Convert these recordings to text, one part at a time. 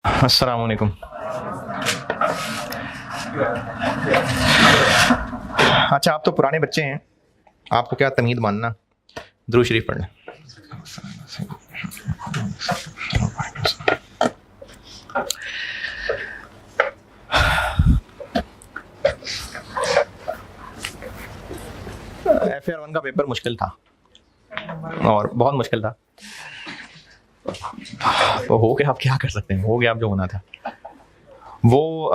अस्सलाम वालेकुम। अच्छा, आप तो पुराने बच्चे हैं, आपको क्या तमीद मानना। दुरूद शरीफ पढ़ लें। FAR 1 का पेपर मुश्किल था और बहुत मुश्किल था। तो हो गया, आप क्या कर सकते हैं, हो गया अब जो होना था। वो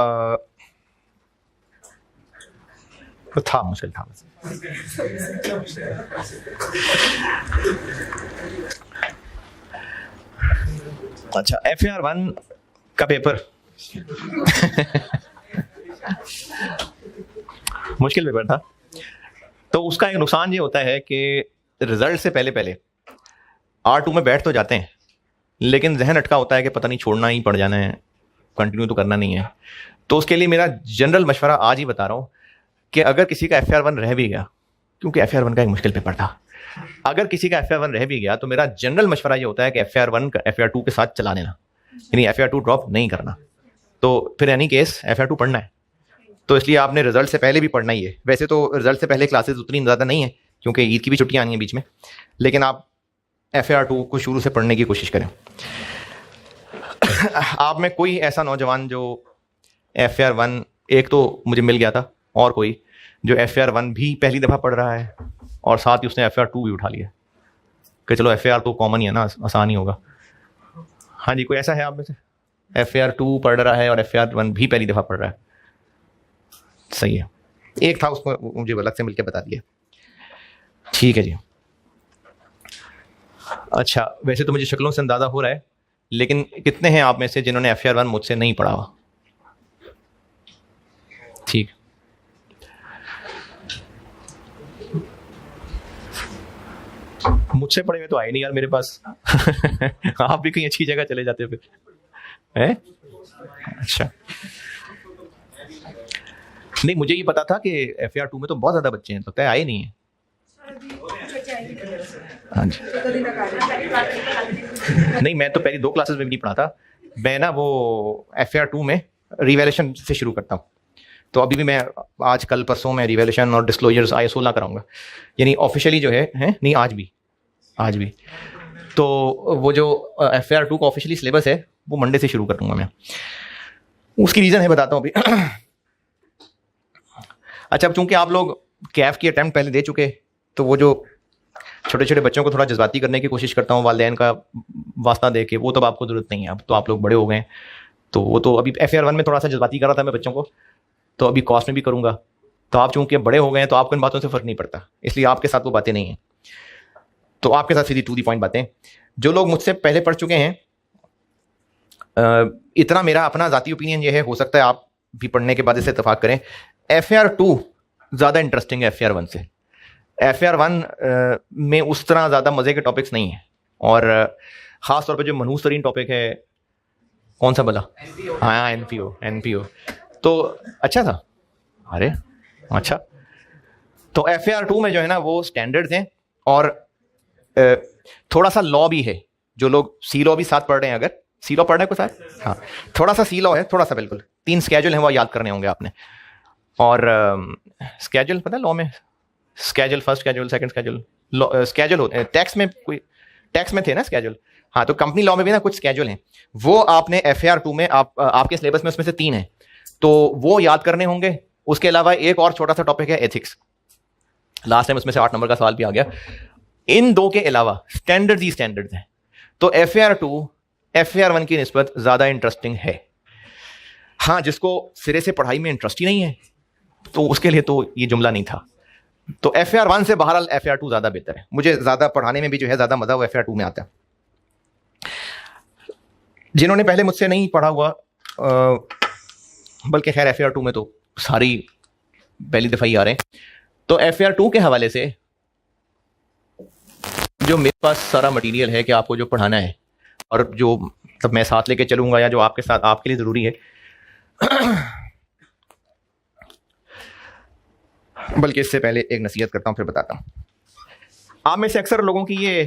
तो था, मुश्किल था बस। अच्छा, FAR 1 का पेपर मुश्किल पेपर था। तो उसका एक नुकसान ये होता है कि रिजल्ट से पहले पहले R2 में बैठ तो जाते हैं, लेकिन जहन अटका होता है कि पता नहीं छोड़ना ही पड़ जाना है, कंटिन्यू तो करना नहीं है। तो उसके लिए मेरा जनरल मशवरा आज ही बता रहा हूँ कि अगर किसी का FAR 1 रह भी गया, क्योंकि FAR 1 का एक मुश्किल पेपर था, अगर किसी का FAR 1 रह भी गया तो मेरा जनरल मशवरा ये होता है कि FAR 1 का FAR 2 के साथ चला लेना, यानी FAR 2 ड्रॉप नहीं करना। तो फिर यानी केस FAR 2 पढ़ना है, तो इसलिए आपने रिजल्ट से पहले भी पढ़ना ही है। वैसे तो रिजल्ट से पहले क्लासेस उतनी ज़्यादा नहीं है क्योंकि ईद की भी छुट्टियाँ आनी हैं बीच में, लेकिन आप FAR 2 को शुरू से पढ़ने की कोशिश करें। आप में कोई ऐसा नौजवान जो FAR 1 एक तो मुझे मिल गया था, और कोई जो FAR 1 भी पहली दफ़ा पढ़ रहा है और साथ ही उसने FAR 2 भी उठा लिया कि चलो FAR तो कॉमन ही है ना, आसान ही होगा। हाँ जी, कोई ऐसा है आप में से FAR 2 पढ़ रहा है और FAR 1 भी पहली दफ़ा पढ़ रहा है? सही है, एक था, उसको मुझे अलग से मिलकर बता दिया। ठीक है जी। अच्छा, वैसे तो मुझे शक्लों से अंदाज़ा हो रहा है, लेकिन कितने हैं आप में से जिन्होंने FAR 1 मुझसे नहीं पढ़ा हुआ? ठीक, मुझसे पढ़े हुए तो आए नहीं यार मेरे पास। आप भी कहीं अच्छी जगह चले जाते फिर हैं? अच्छा, नहीं, मुझे ये पता था कि FAR 2 में तो बहुत ज़्यादा बच्चे हैं, तो तय आए नहीं है। हाँ जी, नहीं, मैं तो पहली 2 क्लासेस में भी नहीं पढ़ा था। मैं ना वो FAR 2 में रिवैल्यूएशन से शुरू करता हूँ। तो अभी भी मैं आज कल परसों में रिवैल्यूएशन और डिस्क्लोजर्स IS 16 कराऊंगा, यानी ऑफिशियली जो है नहीं, आज भी। तो वो जो FAR 2 का ऑफिशियली सिलेबस है वो मंडे से शुरू करूँगा मैं। उसकी रीज़न है, बताता हूँ अभी। अच्छा, अब चूंकि आप लोग कैफ की अटैम्प्ट पहले दे चुके, तो वो जो छोटे छोटे बच्चों को थोड़ा जज्बाती करने की कोशिश करता हूँ वालिदैन का वास्ता दे के, वो तो आपको ज़रूरत नहीं है, अब तो आप लोग बड़े हो गए। तो वो तो अभी FAR 1 में थोड़ा सा जज्बाती कर रहा था मैं बच्चों को, तो अभी कॉस्ट में भी करूँगा। तो आप चूंकि बड़े हो गए हैं तो आपको इन बातों से फ़र्क नहीं पड़ता, इसलिए आपके साथ वो बातें नहीं हैं। तो आपके साथ सीधी टू दी पॉइंट बातें। जो लोग मुझसे पहले पढ़ चुके हैं, इतना मेरा अपना ज़ाती ओपिनियन ये है, हो सकता है आप भी पढ़ने के बाद इसे इत्तेफाक करें, FAR 2 ज़्यादा इंटरेस्टिंग है FAR 1 से। FAR 1 में उस तरह ज़्यादा मज़े के टॉपिक्स नहीं हैं, और ख़ास तौर पे जो मनहूस तरीन टॉपिक है, कौन सा भला? हाँ, NPO तो अच्छा था। अरे अच्छा, तो FAR 2 में जो है ना वो स्टैंडर्ड्स हैं, और थोड़ा सा लॉ भी है। जो लोग सी लॉ भी साथ पढ़ रहे हैं, अगर सी लॉ पढ़ रहे हैं कोई साथ, हाँ, थोड़ा सा सी लॉ है, थोड़ा सा, बिल्कुल 3 स्केजुअल हैं वो याद करने होंगे आपने। और स्केजुअल पता है लॉ में? Schedule, first schedule, second schedule, schedule होते हैं। टैक्स में कोई, टैक्स में थे ना स्केजुअल? हाँ, तो कंपनी लॉ में भी ना कुछ स्केजुअल हैं, वो आपने FAR 2 में आपके सिलेबस में उसमें से 3 हैं, तो वो याद करने होंगे। उसके अलावा एक और छोटा सा टॉपिक है एथिक्स, लास्ट टाइम उसमें से 8 नंबर का सवाल भी आ गया। इन 2 के अलावा स्टैंडर्ड्स ही स्टैंडर्ड्स हैं। तो FAR 2 FAR 1 की निस्बत ज़्यादा इंटरेस्टिंग है। हाँ, जिसको सिरे से पढ़ाई में इंटरेस्ट ही नहीं है तो उसके लिए तो ये जुमला नहीं था। तो FAR 1 से बहरहाल FAR 2 ज़्यादा बेहतर है। मुझे ज़्यादा पढ़ाने में भी जो है ज़्यादा मज़ा वो FAR 2 में आता है। जिन्होंने पहले मुझसे नहीं पढ़ा हुआ, बल्कि खैर FAR 2 में तो सारी पहली दफ़ा ही आ रहे हैं, तो FAR 2 के हवाले से जो मेरे पास सारा मटेरियल है कि आपको जो पढ़ाना है, और जो तब मैं साथ लेके चलूँगा, या जो आपके साथ आपके लिए ज़रूरी है, बल्कि इससे पहले एक नसीहत करता हूँ फिर बताता हूँ। आप में से अक्सर लोगों की ये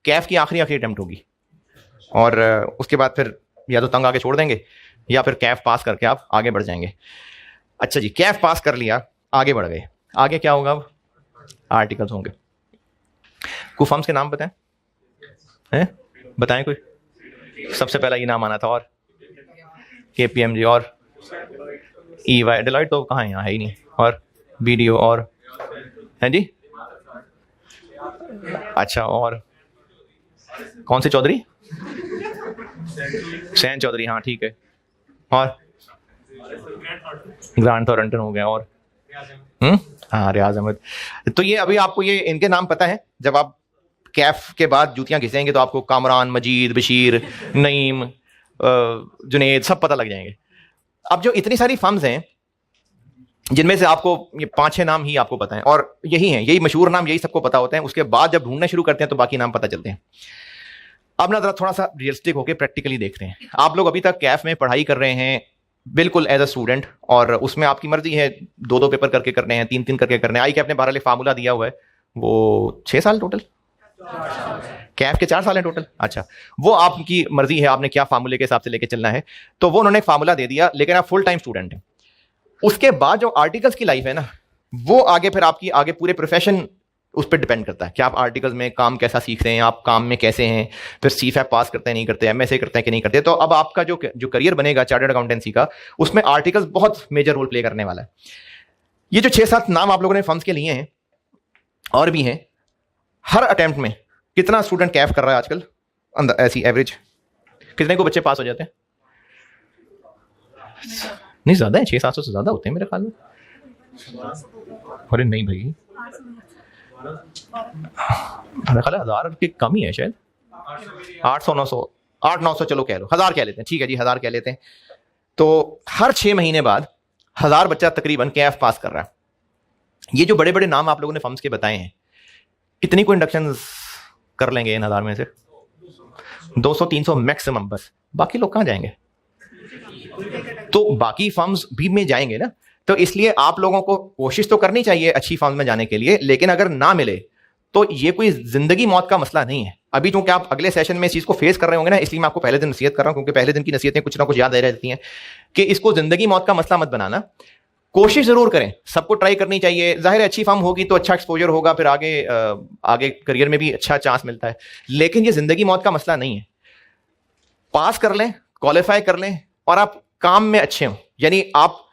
कैफ की आखिरी अटेम्प्ट होगी, और उसके बाद फिर या तो तंग आगे छोड़ देंगे या फिर कैफ पास करके आप आगे बढ़ जाएंगे। अच्छा जी, कैफ पास कर लिया, आगे बढ़ गए, आगे क्या होगा? अब आर्टिकल्स होंगे। कुछ फर्म्स के नाम बताएं, हैं बताएं कोई। सबसे पहला ये नाम आना था, और KPMG, और EY, डेलॉइट तो कहाँ है, यहाँ है ही नहीं, और BDO, और हैं जी, अच्छा, और कौन से चौधरी? सैन चौधरी, हाँ ठीक है, और ग्रांट थॉरंटन हो गया, और हाँ रियाज अहमद। तो ये अभी आपको ये इनके नाम पता है, जब आप कैफ के बाद जूतियां घिसेंगे तो आपको कामरान, मजीद, बशीर, नईम, जुनेद सब पता लग जाएंगे। अब जो इतनी सारी फर्म्स हैं जिनमें से आपको ये 5-6 नाम ही आपको पता है, और यही हैं, यही मशहूर नाम, यही सबको पता होते हैं। उसके बाद जब ढूंढना शुरू करते हैं तो बाकी नाम पता चलते हैं। अब ना जरा थोड़ा सा रियलिस्टिक होकर प्रैक्टिकली देखते हैं। आप लोग अभी तक कैफ में पढ़ाई कर रहे हैं बिल्कुल एज अ स्टूडेंट, और उसमें आपकी मर्जी है 2-2 पेपर करके करने हैं, 3-3 करके करने हैं। आई कैफ ने 12 फार्मूला दिया हुआ है, वो 6 साल टोटल, कैफ के 4 साल हैं टोटल। अच्छा, वो आपकी मर्जी है, आपने क्या फार्मूले के हिसाब से लेके चलना है। तो वो उन्होंने फार्मूला दे दिया, लेकिन आप फुल टाइम स्टूडेंट हैं। उसके बाद जो आर्टिकल्स की लाइफ है ना, वो आगे फिर आपकी आगे पूरे प्रोफेशन उस पर डिपेंड करता है कि आप आर्टिकल्स में काम कैसा सीख रहे हैं, आप काम में कैसे हैं, फिर CFAP पास करते हैं नहीं करते, MSA करते हैं कि नहीं करते। तो अब आपका जो करियर बनेगा चार्टर्ड अकाउंटेंसी का, उसमें आर्टिकल्स बहुत मेजर रोल प्ले करने वाला है। ये जो 6-7 नाम आप लोगों ने फर्म्स के लिए हैं, और भी हैं, हर अटेम्प्ट में कितना स्टूडेंट कैफ कर रहा है आजकल अंदर, ऐसी एवरेज कितने को बच्चे पास हो जाते हैं? नहीं ज्यादा है, 600-700 से ज्यादा होते हैं मेरे ख्याल में। अरे नहीं भाई, मेरा ख्याल है 1000 की कम ही है शायद, 800-900, 800-900 चलो कह लो, 1000 कह लेते हैं, ठीक है जी 1000 कह लेते हैं। तो हर 6 महीने बाद 1000 बच्चा तकरीबन कैफ पास कर रहा है। ये जो बड़े बड़े नाम आप लोगों ने फर्म्स के बताए हैं, कितनी को इंडक्शन कर लेंगे इन 1000 में से? 200-300 मैक्सिमम, बस। बाकी लोग कहां जाएंगे? तो बाकी फर्म्स भी में जाएंगे ना। तो इसलिए आप लोगों को कोशिश तो करनी चाहिए अच्छी फर्म में जाने के लिए, लेकिन अगर ना मिले तो ये कोई जिंदगी मौत का मसला नहीं है। अभी चूंकि आप अगले सेशन में इस चीज को फेस कर रहे होंगे ना, इसलिए मैं आपको पहले दिन नसीहत कर रहा हूं, क्योंकि पहले दिन की नसीहतें कुछ ना कुछ याद रहती हैं कि इसको जिंदगी मौत का मसला मत बनाना। कोशिश जरूर करें, सबको ट्राई करनी चाहिए। जाहिर है अच्छी फर्म होगी तो अच्छा एक्सपोजर होगा, फिर आगे करियर में भी अच्छा चांस मिलता है, लेकिन ये जिंदगी मौत का मसला नहीं है। पास कर लें, क्वालिफाई कर लें, और आप काम में अच्छे हो, यानी आप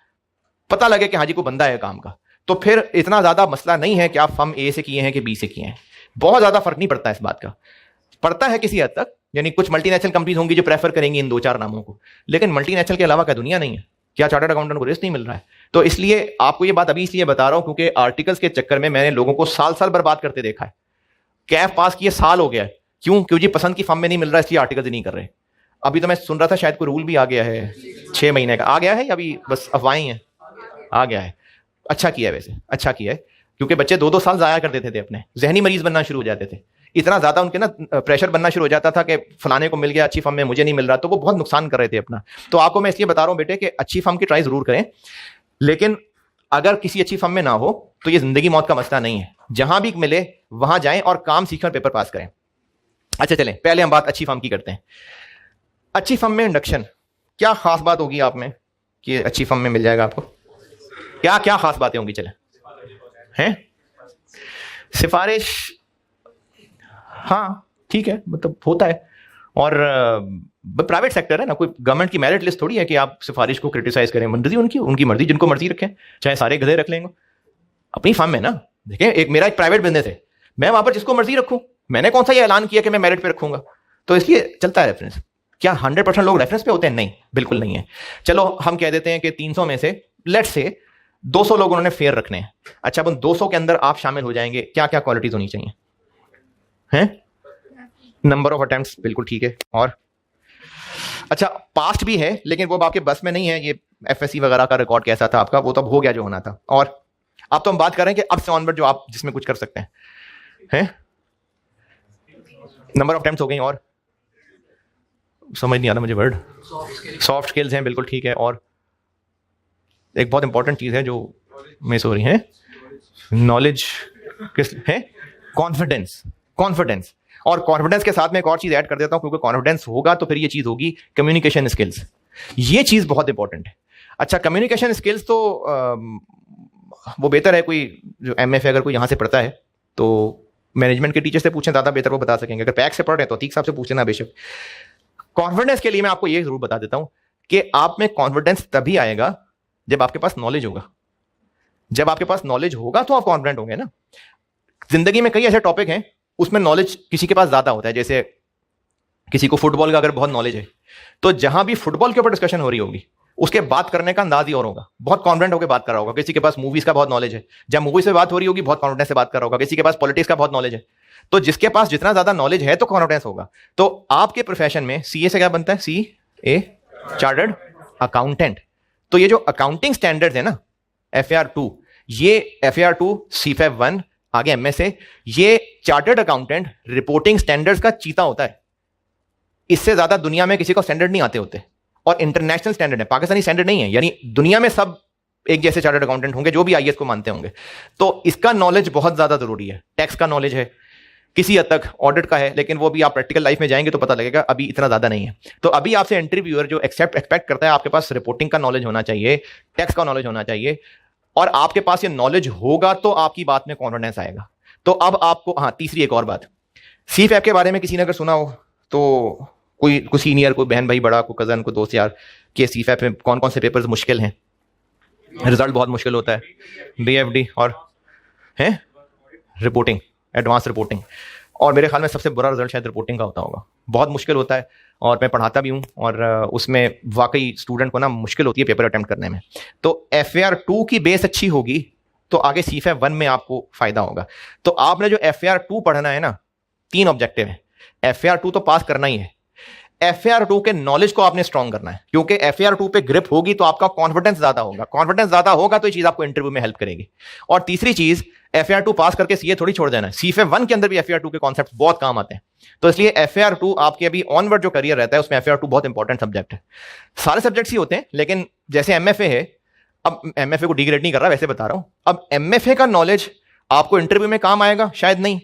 पता लगे कि हाजी को बंदा है काम का, तो फिर इतना ज्यादा मसला नहीं है कि आप फर्म A से किए हैं कि B से किए हैं। बहुत ज्यादा फर्क नहीं पड़ता इस बात का। पड़ता है किसी हद तक, यानी कुछ मल्टीनेशनल कंपनीज होंगी जो प्रेफर करेंगी इन 2-4 नामों को, लेकिन मल्टीनेशनल के अलावा क्या दुनिया नहीं है? क्या चार्टर्ड अकाउंटेंट को रेस्ट नहीं मिल रहा है? तो इसलिए आपको ये बात अभी इसलिए बता रहा हूं क्योंकि आर्टिकल्स के चक्कर में मैंने लोगों को साल बर्बाद करते देखा है। कैफ पास किए साल हो गया है, क्यों जी पसंद की फर्म में नहीं मिल रहा, इसलिए आर्टिकल्स नहीं कर रहे। अभी तो मैं सुन रहा था शायद कोई रूल भी आ गया है, 6 महीने का आ गया है, अभी बस अफवाहें हैं, आ गया है। अच्छा किया है, वैसे अच्छा किया है, क्योंकि बच्चे 2-2 साल जाया कर देते थे, अपने जहनी मरीज बनना शुरू हो जाते थे। इतना ज्यादा उनके ना प्रेशर बनना शुरू हो जाता था कि फलाने को मिल गया अच्छी फर्म में, मुझे नहीं मिल रहा, तो वो बहुत नुकसान कर रहे थे अपना। तो आपको मैं इसलिए बता रहा हूं बेटे कि अच्छी फर्म की ट्राई जरूर करें, लेकिन अगर किसी अच्छी फर्म में ना हो तो ये जिंदगी मौत का मसला नहीं है। जहां भी मिले वहां जाएं और काम सीखें और पेपर पास करें। अच्छा चलें, पहले हम बात अच्छी फर्म की करते हैं। अच्छी फर्म में इंडक्शन, क्या खास बात होगी आप में कि अच्छी फर्म में मिल जाएगा आपको? क्या क्या खास बातें होंगी? चलें, हैं सिफारिश, हाँ ठीक है, मतलब होता है, और प्राइवेट सेक्टर है ना, कोई गवर्नमेंट की मेरिट लिस्ट थोड़ी है कि आप सिफारिश को क्रिटिसाइज करें। मर्जी उनकी मर्जी, जिनको मर्जी रखें, चाहे सारे गधे रख लेंगे अपनी फर्म में ना। देखें, मेरा एक प्राइवेट बिजनेस है, मैं वहां पर जिसको मर्जी रखूं, मैंने कौन सा ये ऐलान किया कि मैं मेरिट पे रखूंगा? तो इसलिए चलता है रेफरेंस। क्या 100% लोग रेफरेंस पे होते हैं? नहीं, बिल्कुल नहीं है। चलो हम कह देते हैं कि 300 में से लेट्स से 200 लोग उन्होंने फेयर रखने हैं। अच्छा, अब उन 200 के अंदर आप शामिल हो जाएंगे, क्या क्या क्वालिटीज होनी चाहिए? हैं, नंबर ऑफ अटेम्प्ट्स, बिल्कुल ठीक है, और अच्छा पास्ट भी है, लेकिन वो आपके बस में नहीं है। ये FSC वगैरह का रिकॉर्ड कैसा था आपका, वो तो अब हो गया जो होना था। और अब तो हम बात कर रहे हैं कि अब से ऑनवर्ड जो आप जिसमें कुछ कर सकते हैं, नंबर ऑफ अटेम्प्ट्स हो गई, और समझ नहीं आ रहा मुझे वर्ड, सॉफ्ट स्किल्स हैं, बिल्कुल ठीक है। और एक बहुत इंपॉर्टेंट चीज है जो मिस हो रही है, नॉलेज किस है, कॉन्फिडेंस। और कॉन्फिडेंस के साथ में एक और चीज ऐड कर देता हूं, क्योंकि कॉन्फिडेंस होगा तो फिर ये चीज होगी कम्युनिकेशन स्किल्स। ये चीज बहुत इंपॉर्टेंट है। अच्छा, कम्युनिकेशन स्किल्स तो वो बेहतर है कोई जो एमएफए अगर कोई यहां से पढ़ता है तो मैनेजमेंट के टीचर से पूछें, ज्यादा बेहतर वो बता सकेंगे। अगर पैक से पढ़ रहे हैं तो ठीक साहब से पूछ लेना बेशक। कॉन्फिडेंस के लिए मैं आपको ये जरूर बता देता हूं कि आप में कॉन्फिडेंस तभी आएगा जब आपके पास नॉलेज होगा। जब आपके पास नॉलेज होगा तो आप कॉन्फिडेंट होंगे ना। जिंदगी में कई ऐसे टॉपिक हैं उसमें नॉलेज किसी के पास ज्यादा होता है। जैसे किसी को फुटबॉल का अगर बहुत नॉलेज है तो जहां भी फुटबॉल के ऊपर डिस्कशन हो रही होगी उसके बात करने का अंदाज ही और होगा, बहुत कॉन्फिडेंट होकर बात कर रहा होगा। किसी के पास मूवीज का बहुत नॉलेज है, जब मूवी से बात हो रही होगी बहुत कॉन्फिडेंस से बात कर रहा होगा। किसी के पास पॉलिटिक्स का बहुत नॉलेज है। तो जिसके पास जितना ज्यादा नॉलेज है तो कॉन्फिडेंस होगा। तो आपके प्रोफेशन में सीए से क्या बनता है? सी ए, चार्टर्ड अकाउंटेंट। तो ये जो अकाउंटिंग स्टैंडर्ड्स है ना, FAR 2, ये FAR 2, CFAP 1, आगे MSA, ये चार्टर्ड अकाउंटेंट रिपोर्टिंग स्टैंडर्ड्स का चीता होता है। इससे ज्यादा दुनिया में किसी को स्टैंडर्ड नहीं आते होते, और इंटरनेशनल स्टैंडर्ड है, पाकिस्तानी स्टैंडर्ड नहीं है। यानी दुनिया में सब एक जैसे चार्टर्ड अकाउंटेंट होंगे जो भी IAS को मानते होंगे। तो इसका नॉलेज बहुत ज्यादा जरूरी है। टैक्स का नॉलेज है, किसी हद तक ऑडिट का है, लेकिन वो भी आप प्रैक्टिकल लाइफ में जाएंगे तो पता लगेगा, अभी इतना ज्यादा नहीं है। तो अभी आपसे इंटरव्यूअर जो एक्सपेक्ट करता है आपके पास रिपोर्टिंग का नॉलेज होना चाहिए, टैक्स का नॉलेज होना चाहिए, और आपके पास ये नॉलेज होगा तो आपकी बात में कॉन्फिडेंस आएगा। तो अब आपको, हाँ, तीसरी एक और बात, CFAP के बारे में किसी ने अगर सुना हो तो कोई सीनियर, कोई बहन भाई, बड़ा, कोई कजन, कोई दोस्त यार, कि CFAP में कौन कौन से पेपर्स मुश्किल हैं, रिजल्ट बहुत मुश्किल होता है, BFD और है रिपोर्टिंग, एडवांस रिपोर्टिंग, और मेरे ख्याल में सबसे बुरा रिजल्ट शायद रिपोर्टिंग का होता होगा। बहुत मुश्किल होता है और मैं पढ़ाता भी हूँ, और उसमें वाकई स्टूडेंट को ना मुश्किल होती है पेपर अटेम्प्ट करने में। तो FAR 2 की बेस अच्छी होगी तो आगे CFAP 1 में आपको फायदा होगा। तो आपने जो FAR 2 पढ़ना है ना, 3 ऑब्जेक्टिव है। FAR 2 तो पास करना ही है, FAR 2 के नॉलेज को आपने स्ट्रॉन्ग करना है, क्योंकि FAR 2 पे ग्रिप होगी तो आपका कॉन्फिडेंस ज्यादा होगा। कॉन्फिडेंस ज्यादा होगा तो ये चीज आपको इंटरव्यू में हेल्प करेगी। और तीसरी चीज, FAR 2 पास करके CA थोड़ी छोड़ देना है, CFAP 1 के अंदर भी FAR 2 के कॉन्सेप्ट बहुत काम आते हैं। तो इसलिए FAR 2 आपके अभी ऑनवर्ड जो करियर रहता है उसमें FAR 2 बहुत इंपॉर्टेंट सब्जेक्ट है। सारे सब्जेक्ट्स ही होते हैं, लेकिन जैसे MFA है, अब MFA को डिग्रेड नहीं कर रहा, वैसे बता रहा हूं, अब MFA का नॉलेज आपको इंटरव्यू में काम आएगा शायद नहीं,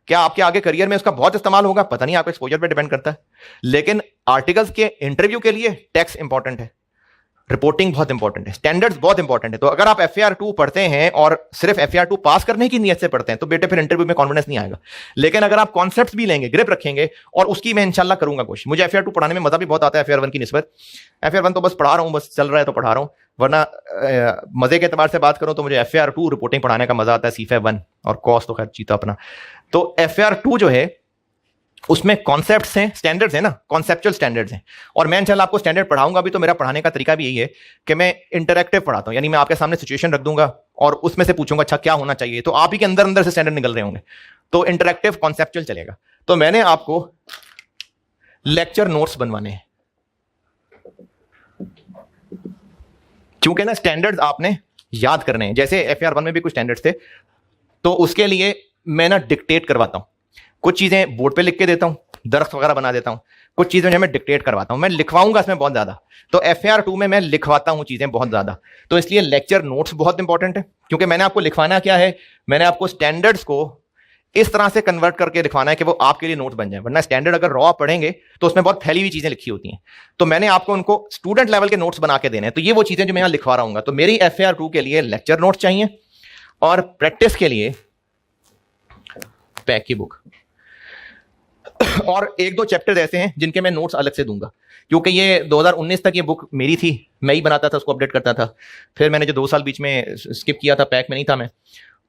क्या आपके आगे करियर में उसका बहुत इस्तेमाल होगा पता नहीं, आपके एक्सपोजर पे डिपेंड करता है। लेकिन आर्टिकल्स के इंटरव्यू के लिए टैक्स इंपॉर्टेंट है, रिपोर्टिंग बहुत इंपॉर्टेंट है, स्टैंडर्ड्स बहुत इंपॉर्टेंट है। तो अगर आप FAR 2 पढ़ते हैं और सिर्फ FAR 2 पास करने की नियत से पढ़ते हैं तो बेटे फिर इंटरव्यू में कॉन्फिडेंस नहीं आएगा। लेकिन अगर आप कॉन्सेप्ट्स भी लेंगे, ग्रिप रखेंगे, और उसकी मैं इंशाल्लाह करूंगा कोशिश। मुझे FAR 2 पढ़ाने में मजा भी बहुत आता है FAR 1 की निस्बत। FAR 1 तो बस पढ़ा रहा हूं, बस चल रहा है तो पढ़ा रहा हूं, वरना मजे के एतबार से बात करूं तो मुझे FAR 2 रिपोर्टिंग पढ़ाने का मजा आता है, CFAP 1 और कॉस्ट तो खैर चीता अपना। तो FAR 2 जो है उसमें कॉन्सेप्ट्स हैं, स्टैंडर्ड्स हैं ना, कॉन्सेप्चुअल स्टैंडर्ड्स हैं। और मैं इंशाल्लाह आपको स्टैंडर्ड पढ़ाऊंगा भी, तो मेरा पढ़ाने का तरीका भी यही है कि मैं इंटरैक्टिव पढ़ाता हूं। यानी मैं आपके सामने सिचुएशन रख दूंगा और उसमें से पूछूंगा अच्छा क्या होना चाहिए, तो आप ही के अंदर अंदर से स्टैंडर्ड निकल रहे होंगे। तो इंटरैक्टिव कॉन्सेप्चुअल चलेगा। तो मैंने आपको लेक्चर नोट्स बनवाने हैं, क्योंकि ना स्टैंडर्ड्स आपने याद करने हैं। जैसे FAR 1 में भी कुछ स्टैंडर्ड्स थे, तो उसके लिए मैं ना डिक्टेट करवाता हूं, कुछ चीजें बोर्ड पे लिख के देता हूं, दरख्त वगैरह बना देता हूं, कुछ चीजें जो मैं डिक्टेट करवाता हूं, मैं लिखवाऊंगा इसमें बहुत ज्यादा। तो FAR 2 में मैं लिखवाता हूं चीजें बहुत ज्यादा। तो इसलिए लेक्चर नोट्स बहुत इंपॉर्टेंट है, क्योंकि मैंने आपको लिखवाना क्या है, मैंने आपको स्टैंडर्ड्स को इस तरह से कन्वर्ट करके लिखवाना है कि वो आपके लिए नोट बन जाए। वरना स्टैंडर्ड अगर रॉ पढ़ेंगे तो उसमें बहुत फैली हुई चीजें लिखी होती हैं। तो मैंने आपको उनको स्टूडेंट लेवल के नोट्स बना के देने हैं। तो ये वो चीजें जो मैं यहां लिखवा रहा हूं। तो मेरी FAR 2 के लिए लेक्चर नोट्स चाहिए, और प्रैक्टिस के लिए पैक की बुक, और 1-2 चैप्टर ऐसे हैं जिनके मैं नोट्स अलग से दूंगा, क्योंकि ये 2019 तक ये बुक मेरी थी, मैं ही बनाता था, उसको अपडेट करता था। फिर मैंने जो 2 साल बीच में स्किप किया था, पैक में नहीं था मैं,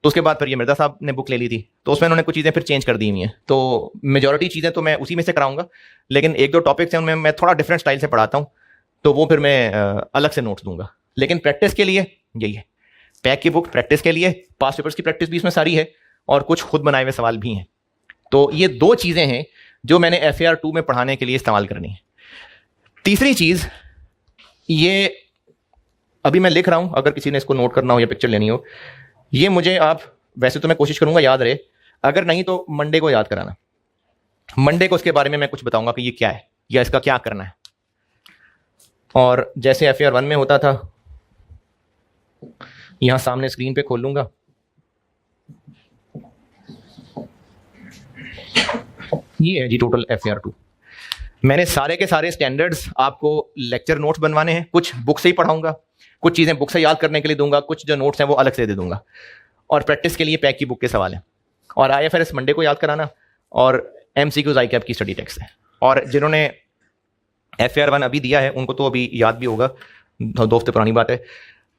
तो उसके बाद फिर ये मिर्जा साहब ने बुक ले ली थी, तो उसमें उन्होंने कुछ चीज़ें फिर चेंज कर दी हुई हैं। तो मेजॉरिटी चीज़ें तो मैं उसी में से कराऊंगा, लेकिन 1-2 टॉपिक्स हैं उनमें मैं थोड़ा डिफरेंट स्टाइल से पढ़ाता हूँ, तो वो फिर मैं अलग से नोट्स दूंगा। लेकिन प्रैक्टिस के लिए यही है, पैक की बुक प्रैक्टिस के लिए, पास्ट पेपर्स की प्रैक्टिस भी इसमें सारी है, और कुछ खुद बनाए हुए सवाल भी हैं। तो ये 2 चीज़ें हैं जो मैंने FAR 2 में पढ़ाने के लिए इस्तेमाल करनी है। तीसरी चीज़, ये अभी मैं लिख रहा हूं, अगर किसी ने इसको नोट करना हो या पिक्चर लेनी हो, ये मुझे आप, वैसे तो मैं कोशिश करूंगा याद रहे, अगर नहीं तो मंडे को याद कराना। मंडे को उसके बारे में मैं कुछ बताऊंगा कि ये क्या है या इसका क्या करना है। और जैसे FAR 1 में होता था, यहां सामने स्क्रीन पे खोल लूंगा, ये है जी टोटल FAR2। मैंने सारे के सारे स्टैंडर्ड्स आपको लेक्चर नोट्स बनवाने हैं, कुछ बुक से ही पढ़ाऊंगा, कुछ चीज़ें बुक से याद करने के लिए दूंगा, कुछ जो नोट्स हैं वो अलग से दे दूंगा, और प्रैक्टिस के लिए पैक की बुक के सवाल हैं, और IFRS मंडे को याद कराना, और MCQs ICAP की स्टडी टेक्स्ट है। और जिन्होंने FAR1 अभी दिया है उनको तो अभी याद भी होगा, 2 हफ्ते पुरानी बात है।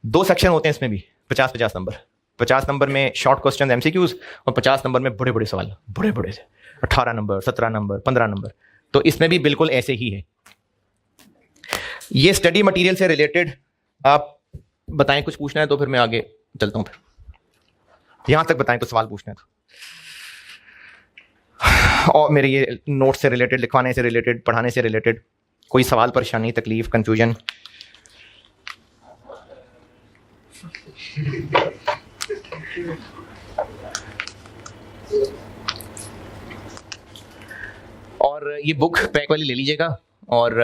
2 सेक्शन होते हैं इसमें भी, 50-50 नंबर। 50 नंबर में शॉर्ट क्वेश्चन MCQs और 50 नंबर में बड़े बड़े सवाल, बड़े बड़े से 18 नंबर, 17 नंबर, 15 नंबर। तो इसमें भी बिल्कुल ऐसे ही है। ये स्टडी मटेरियल से रिलेटेड आप बताएं, कुछ पूछना है तो फिर मैं आगे चलता हूं। फिर यहां तक बताएं, कुछ सवाल पूछना है तो। और मेरे ये नोट्स से रिलेटेड, लिखवाने से रिलेटेड, पढ़ाने से रिलेटेड कोई सवाल, परेशानी, तकलीफ, कंफ्यूजन? और ये बुक पैक वाली ले लीजिएगा, और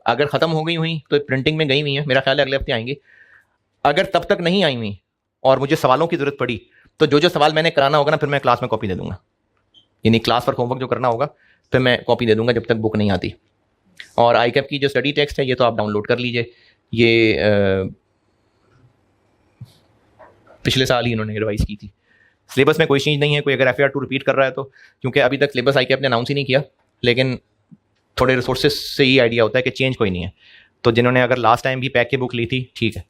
अगर ख़त्म हो गई हुई तो प्रिंटिंग में गई हुई है, मेरा ख्याल है अगले हफ्ते आएंगी। अगर तब तक नहीं आई हुई और मुझे सवालों की ज़रूरत पड़ी तो जो जो सवाल मैंने कराना होगा ना, फिर मैं क्लास में कॉपी दे दूंगा, यानी क्लास वर्क होमवर्क जो करना होगा फिर मैं कॉपी दे दूंगा जब तक बुक नहीं आती। और ICAP की जो स्टडी टेक्स्ट है ये तो आप डाउनलोड कर लीजिए, ये पिछले साल ही इन्होंने रिवाइज की थी। सिलेबस में कोई चीज़ नहीं है, कोई अगर FAR2 रिपीट कर रहा है तो, क्योंकि अभी तक सिलेबस ICAP ने अनाउंस ही नहीं किया, लेकिन थोड़े रिसोर्सेज से ही आइडिया होता है कि चेंज कोई नहीं है। तो जिन्होंने अगर लास्ट टाइम भी पैक की बुक ली थी, ठीक है।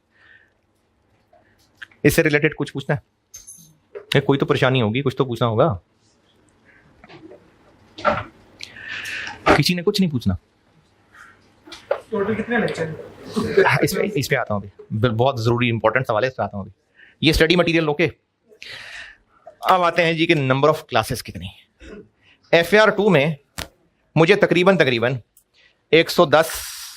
इससे रिलेटेड कुछ पूछना है? कोई तो परेशानी होगी, कुछ तो पूछना होगा। किसी ने कुछ नहीं पूछना? टोटल कितने लेक्चर? इस पे आता हूँ अभी, बहुत ज़रूरी इंपॉर्टेंट सवाल है, इस पे आता हूँ अभी। ये स्टडी मटेरियल ओके। अब आते हैं जी कि नंबर ऑफ क्लासेस कितनी। FAR2 में मुझे तकरीबन 110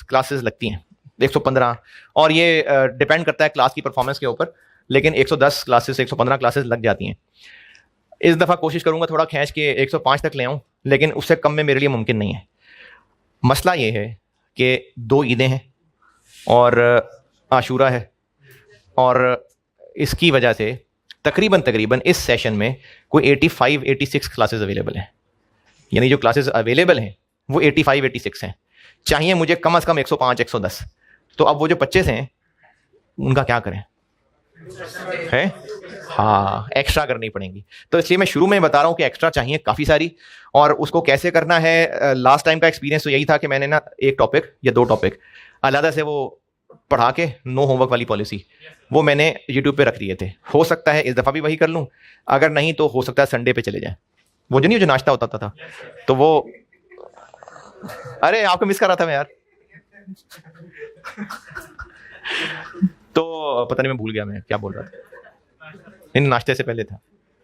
क्लासेस लगती हैं, 115, और ये डिपेंड करता है क्लास की परफॉर्मेंस के ऊपर, लेकिन 110 क्लासेस, 115 क्लासेस लग जाती हैं। इस दफ़ा कोशिश करूंगा थोड़ा खींच के 105 तक ले आऊँ, लेकिन उससे कम में मेरे लिए मुमकिन नहीं है। मसला ये है कि 2 ईदें हैं और आशूरा है, और इसकी वजह से तकरीबन इस सेशन में कोई 85-86 क्लासेस अवेलेबल हैं, यानी जो क्लासेस अवेलेबल हैं वो 85-86 हैं। चाहिए मुझे कम से कम 105-110। तो अब वो जो 25 हैं उनका क्या करें? है हाँ, एक्स्ट्रा करनी पड़ेंगी। तो इसलिए मैं शुरू में बता रहा हूँ कि एक्स्ट्रा चाहिए काफ़ी सारी, और उसको कैसे करना है। लास्ट टाइम का एक्सपीरियंस तो यही था कि मैंने ना 1 टॉपिक या 2 टॉपिक अलहदा से वो पढ़ा के, नो होमवर्क वाली पॉलिसी, वो मैंने यूट्यूब पे रख दिए थे। हो सकता है इस दफ़ा भी वही कर लूँ, अगर नहीं तो हो सकता है संडे पे चले जाए। वो जो नहीं, जो नाश्ता होता था तो वो, अरे आपको मिस कर रहा था मैं यार। तो पता नहीं मैं भूल गया मैं क्या बोल रहा था, इन नाश्ते से पहले था।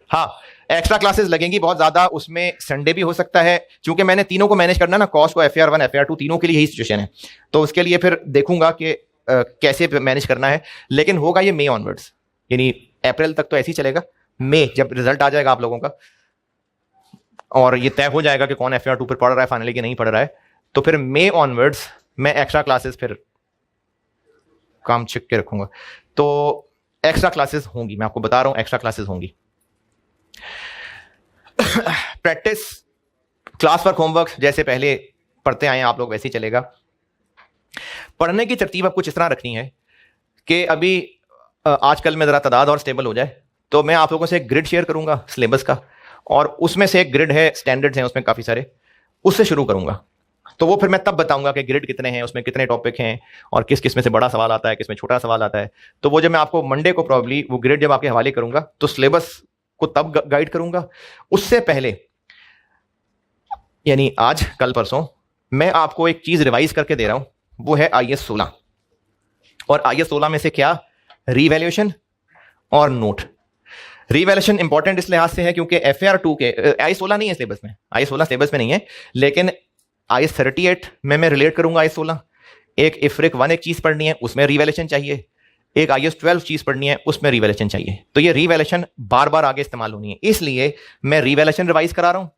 हाँ, एक्स्ट्रा क्लासेस लगेंगी बहुत ज़्यादा, उसमें संडे भी हो सकता है, क्योंकि मैंने तीनों को मैनेज करना ना, कॉस्ट को, FAR1 FAR2 तीनों के लिए यही सिचुएशन है। तो उसके लिए फिर देखूंगा कि कैसे मैनेज करना है, लेकिन होगा ये मई ऑनवर्ड्स, यानी अप्रैल तक तो ऐसे ही चलेगा। मई जब रिजल्ट आ जाएगा आप लोगों का और ये तय हो जाएगा कि कौन FAR2 पर पढ़ रहा है फाइनली कि नहीं पढ़ रहा है, तो फिर मई ऑनवर्ड्स मैं एक्स्ट्रा क्लासेस फिर काम छिक के रखूंगा। तो एक्स्ट्रा क्लासेस होंगी, मैं आपको बता रहा हूं, एक्स्ट्रा क्लासेस होंगी। प्रैक्टिस, क्लास वर्क, होमवर्क जैसे पहले पढ़ते आए आप लोग वैसे ही चलेगा। पढ़ने की तरतीब अब कुछ इस तरह रखनी है कि अभी आजकल में ज़रा तादाद और स्टेबल हो जाए, तो मैं आप लोगों से एक ग्रिड शेयर करूंगा सिलेबस का, और उसमें से एक ग्रिड है, स्टैंडर्ड्स हैं उसमें काफ़ी सारे, उससे शुरू करूंगा। तो वो फिर मैं तब बताऊंगा कि ग्रिड कितने हैं, उसमें कितने टॉपिक हैं, और किस किस में से बड़ा सवाल आता है, किस में छोटा सवाल आता है। तो वो जब मैं आपको मंडे को प्रॉब्ली वो ग्रिड जब आपके हवाले करूंगा तो सिलेबस को तब गाइड करूंगा। उससे पहले यानी आज, कल, परसों मैं आपको एक चीज़ रिवाइज करके दे रहा हूं, वो है IS 16। और IS 16 में से क्या, रीवैल्यूएशन और नोट। रीवैल्यूएशन इंपॉर्टेंट इस लिहाज से है क्योंकि FAR2 के IS 16 नहीं है सिलेबस में, IS 16 सिलेबस में नहीं है, लेकिन IS 38 में मैं रिलेट करूंगा IS 16। एक IFRIC 1 एक चीज़ पढ़नी है, उसमें रीवैल्यूएशन चाहिए। एक IS 12 चीज़ पढ़नी है, उसमें रीवैल्यूएशन चाहिए। तो ये रीवैल्यूएशन बार बार आगे इस्तेमाल होनी है, इसलिए मैं रीवैल्यूएशन रिवाइज करा रहा हूं।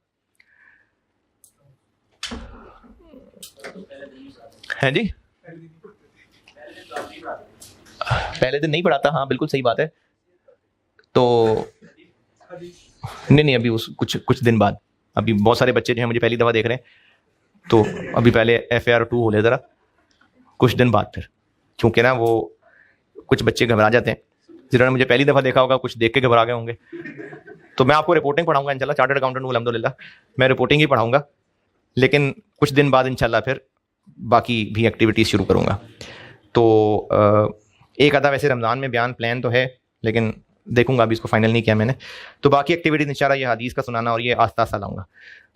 हैं जी, पहले दिन नहीं पढ़ाता, हाँ बिल्कुल सही बात है। तो नहीं अभी उस कुछ दिन बाद अभी बहुत सारे बच्चे जो हैं मुझे पहली दफ़ा देख रहे हैं, तो अभी पहले FAR2 हो ले ज़रा, कुछ दिन बाद फिर, क्योंकि ना वो कुछ बच्चे घबरा जाते हैं जिन्होंने मुझे पहली दफ़ा देखा होगा, कुछ देख के घबरा गए होंगे। तो मैं आपको रिपोर्टिंग पढ़ाऊंगा इंशाल्लाह, चार्टर्ड अकाउंटेंट हूं अल्हम्दुलिल्लाह, मैं रिपोर्टिंग ही पढ़ाऊंगा, लेकिन कुछ दिन बाद इंशाल्लाह फिर बाकी भी एक्टिविटीज़ शुरू करूँगा। तो एक आधा वैसे रमज़ान में बयान प्लान तो है, लेकिन देखूंगा, अभी इसको फाइनल नहीं किया मैंने। तो बाकी एक्टिविटीज़ इंशाल्लाह ये हदीस का सुनाना और ये आस्ता आस्ता लाऊंगा,